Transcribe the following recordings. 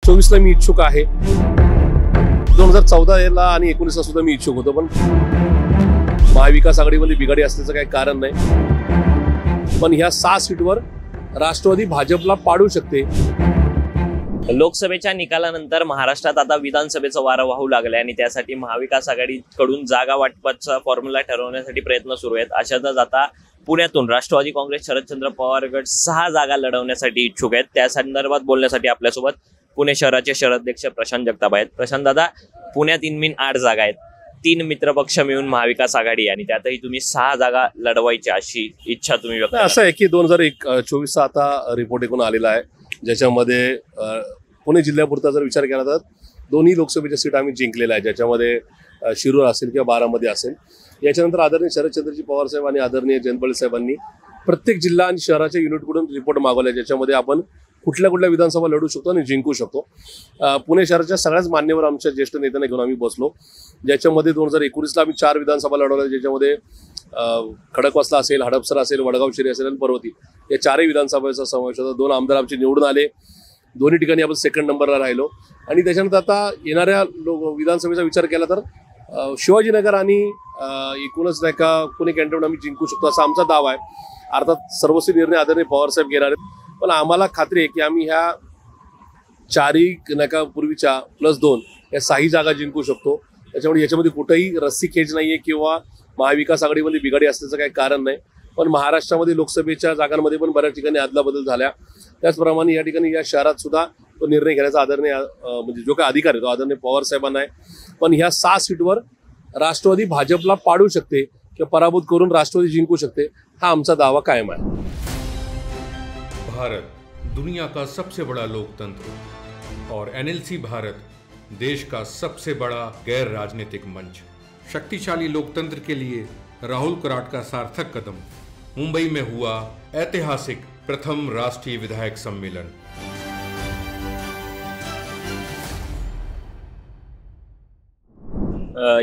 2024ला मी इच्छुक आहे. 2014ला आणि 19ला सुद्धा मी इच्छुक होतो, पण महाविकास आघाडीमध्ये बिघाडी असल्याचं काही कारण नाही. पण ह्या 6 सीटवर राष्ट्रवादी भाजपला पाडू शकते. लोकसभेच्या निकालानंतर महाराष्ट्रात आता विधानसभेचं वारं वाहू लागलंय आणि त्यासाठी महाविकास आघाडीकडून जागा वाटपाचा फॉर्म्युला ठरवण्यासाठी प्रयत्न सुरू आहेत. अशातच आता पुण्यातून राष्ट्रवादी काँग्रेस शरदचंद्र पवार गट 6 जागा लढवण्यासाठी इच्छुक आहेत. त्या संदर्भात बोलण्यासाठी आपल्यासोबत पुणे शहराचे शहराध्यक्ष प्रशांत जगताप आहेत. प्रशांत दादा, पुण्यात इनमीन 8 जागा आहेत. 3 मित्रपक्ष मिळून महाविकास आघाडी आणि त्यातही तुम्ही 6 जागा लढवायची अशी इच्छा तुम्ही व्यक्त. असं आहे की 2024चा आता रिपोर्ट एकूण आलेला आहे, ज्याच्यामध्ये पुणे जिल्ह्यापुरता जर विचार केला तर दोन्ही लोकसभेच्या सीट आम्ही जिंकलेल्या आहे, ज्याच्यामध्ये शिरूर असेल किंवा बारामती असेल. याच्यानंतर आदरणीय शरदचंद्रजी पवार साहेब आणि आदरणीय जयंत साहेबांनी प्रत्येक जिल्हा आणि शहराच्या युनिटकडून रिपोर्ट मागवला, ज्याच्यामध्ये आपण कुठल्या कुठल्या विधानसभा लढू शकतो आणि जिंकू शकतो. पुणे शहराच्या सगळ्याच मान्यवर आमच्या ज्येष्ठ नेत्यांना घेऊन आम्ही बसलो, ज्याच्यामध्ये 2019ला आम्ही 4 विधानसभा लढवल्या, ज्याच्यामध्ये खडकवासला असेल, हडपसर असेल, वडगाव शिरी असेल आणि पर्वती या 4ही विधानसभेचा समावेश होता. 2 आमदार आमचे निवडून आले. दोन्ही ठिकाणी आपण सेकंड नंबरला राहिलो. आणि त्याच्यानंतर आता येणाऱ्या विधानसभेचा विचार केला तर शिवाजीनगर आणि एकूणच नाही का पुणे कॅन्टोन्मेंट आम्ही जिंकू शकतो असा आमचा दावा आहे. अर्थात सर्वस्वी निर्णय आदरणीय पवारसाहेब घेणार आहेत, पण आम्हाला खात्री आहे की आम्ही ह्या 4ही नाही का पूर्वीच्या +2 या 6ही जागा जिंकू शकतो. त्याच्यामुळे याच्यामध्ये कुठेही रस्सीखेच नाही आहे किंवा महाविकास आघाडीमध्ये बिघाडी असल्याचं काही कारण नाही. पण महाराष्ट्रामध्ये लोकसभेच्या जागांमध्ये पण बऱ्याच ठिकाणी अदलाबदल झाल्या. त्याचप्रमाणे या ठिकाणी या शहरात सुद्धा तो निर्णय घेण्याचा आदरणीय म्हणजे जो काही अधिकार आहे तो आदरणीय पवार साहेबांना आहे. पण ह्या 6 सीटवर राष्ट्रवादी भाजपला पाडू शकते किंवा पराभूत करून राष्ट्रवादी जिंकू शकते, हा आमचा दावा कायम आहे. भारत दुनिया का सबसे बड़ा लोकतंत्र और NLC भारत देश का सबसे बड़ा गैर राजनीतिक मंच. शक्तिशाली लोकतंत्र के लिए राहुल कराट का सार्थक कदम. मुंबई में हुआ ऐतिहासिक प्रथम राष्ट्रीय विधायक सम्मेलन.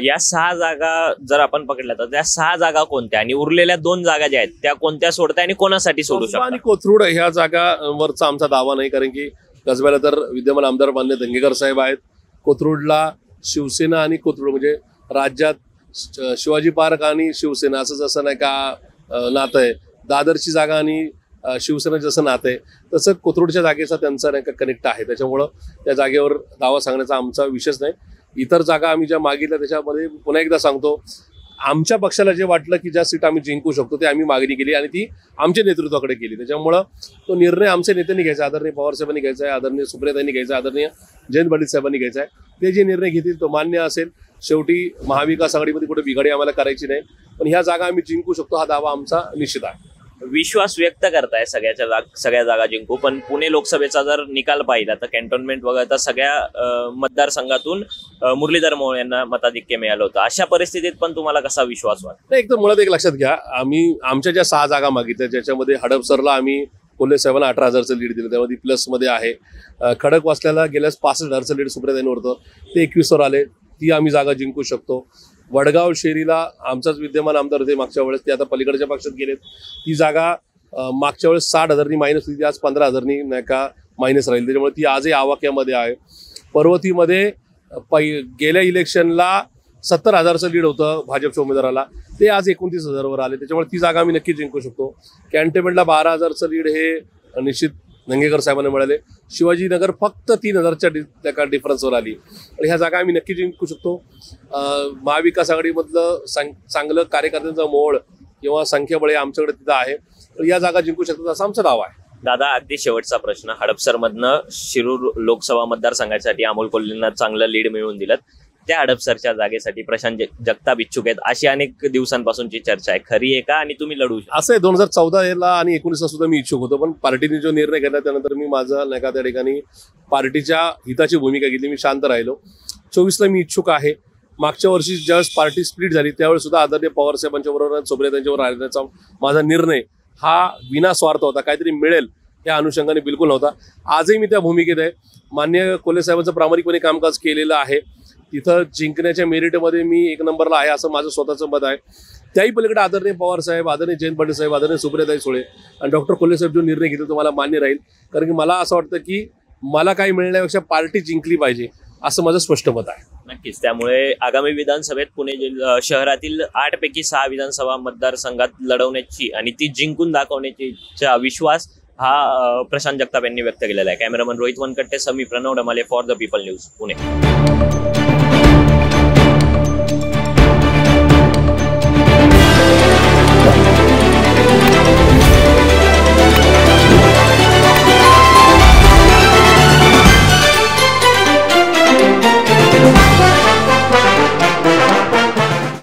या 6 जागा जर आपण पकडल्या तर त्या 6 जागा कोणत्या आणि उरलेल्या 2 जागा ज्या आहेत त्या कोणत्या सोडता आणि कोणासाठी सोडू शकता? आणि कोथरूड ह्या जागावरचा आमचा दावा नाही, कारण की कसब्याला तर विद्यमान आमदार मान्य धंगेकर साहेब आहेत. कोथरूडला शिवसेना आणि कोथरूड म्हणजे राज्यात शिवाजी पार्क आणि शिवसेना असं जसं नाही का नातं आहे, दादरची जागा आणि शिवसेना जसं नातं आहे तसं कोथरूडच्या जागेचा त्यांचा नाही का कनेक्ट आहे. त्याच्यामुळं त्या जागेवर दावा सांगण्याचा आमचा विषयच नाही. इतर जागा आम्ही ज्या मागितल्या त्याच्यामध्ये पुन्हा एकदा सांगतो, आमच्या पक्षाला जे वाटलं की ज्या सीट आम्ही जिंकू शकतो ते आम्ही मागणी केली आणि ती आमच्या नेतृत्वाकडे केली. त्याच्यामुळं तो निर्णय आमच्या नेत्यांनी घ्यायचा, आदरणीय पवारसाहेबांनी घ्यायचा आहे, आदरणीय सुप्रियाताईंनी घ्यायचा, आदरणीय जयंत पाटील साहेबांनी घ्यायचा आहे. ते जे निर्णय घेतील तो मान्य असेल. शेवटी महाविकास आघाडीमध्ये कुठे बिघाडी आम्हाला करायची नाही, पण ह्या जागा आम्ही जिंकू शकतो हा दावा आमचा निश्चित आहे. विश्वास व्यक्त करताय सगळ्या जागा जिंकू, पण पुणे लोकसभेचा जर निकाल पाहिला तर कॅन्टोन्मेंट वगळता सगळ्या मतदारसंघातून मुरलीधर मोहोळ यांना मताधिक्य मिळालं होतं. अशा परिस्थितीत पण तुम्हाला कसा विश्वास वाटतो? एक तर मुळात एक लक्षात घ्या, आम्ही आमच्या ज्या 6 जागा मागितल्या ज्याच्यामध्ये हडपसरला आम्ही कोल्हे साहेबांना 18,000चं लीड दिलं, त्यामध्ये प्लसमध्ये आहे. खडकवासल्याला गेल्यास 65,000चं लीड सुप्रियाताईंवर होतं, ते 21वर आले, ती आम्ही जागा जिंकू शकतो. वडगाव शेरीला आमचाच विद्यमान आमदार होते मागच्या वेळेस, ते आता पलीकडच्या पक्षात गेलेत. ती जागा मागच्या वेळेस 60,000नी मायनस होती, ती आज 15,000नी नाही का मायनस राहील, त्याच्यामुळे ती आजही आवाक्यामध्ये आहे. पर्वतीमध्ये गेल्या इलेक्शनला 70,000चं लीड होतं भाजपच्या उमेदवाराला, ते आज 29,000वर आले, त्याच्यामुळे ती जागा आम्ही नक्की जिंकू शकतो. कॅन्टोन्मेंटला 12,000चं लीड हे निश्चित धंगेकर साहेबांना मिळाले. शिवाजीनगर फक्त 3,000च्या डिफरन्सवर आली आणि ह्या जागा आम्ही नक्की जिंकू शकतो. महाविकास आघाडीमधलं चांगलं कार्यकर्त्यांचा मोळ किंवा संख्याबळ आमच्याकडे तिथं आहे, तर या जागा जिंकू शकतात असा आमचा दावा आहे. दादा, अगदी शेवटचा प्रश्न. हडपसरमधनं शिरूर लोकसभा मतदारसंघासाठी अमोल कोल्हेंना चांगलं लीड मिळवून दिलं, त्या हडपसरच्या जागेसाठी प्रशांत जगताप इच्छुक आहेत अशी अनेक दिवसांपासूनची चर्चा आहे, खरी आहे का आणि तुम्ही लढू शकता? असं आहे, 2014ला आणि 19ला सुद्धा मी इच्छुक होतो, पण पार्टीने जो निर्णय घेतला त्यानंतर मी माझा नाही का त्या ठिकाणी पार्टीच्या हिताची भूमिका घेतली, मी शांत राहिलो. 24ला मी इच्छुक आहे. मागच्या वर्षी ज्यावेळेस पार्टी स्प्लिट झाली त्यावेळेस सुद्धा आदरणीय पवार साहेबांच्या बरोबर सुप्रियाताईंच्यावर राहण्याचा माझा निर्णय हा विनास्वार्थ होता, काहीतरी मिळेल या अनुषंगाने बिलकुल नव्हता. आजही मी त्या भूमिकेत आहे. मान्य कोल्हे साहेबांचं प्रामाणिकपणे कामकाज केलेलं आहे, तिथं जिंकण्याच्या मेरिटमध्ये मी 1 नंबरला आहे असं माझं स्वतःचं मत आहे. त्याही पलीकडे आदरणीय पवार साहेब, आदरणीय जयंत पाटील साहेब, आदरणीय सुप्रियाताई सुळे आणि डॉक्टर कोल्हे साहेब जो निर्णय घेतील तो मला मान्य राहील, कारण की मला असं वाटतं की मला काही मिळण्यापेक्षा पार्टी जिंकली पाहिजे असं माझं स्पष्ट मत आहे. नक्कीच. त्यामुळे आगामी विधानसभेत पुणे शहरातील 8 पैकी 6 विधानसभा मतदारसंघात लढवण्याची आणि ती जिंकून दाखवण्याची विश्वास हा प्रशांत जगताप यांनी व्यक्त केलेला आहे. Cameraman Rohit Vanakatte, Sami Pranav Damale for the people news, Pune.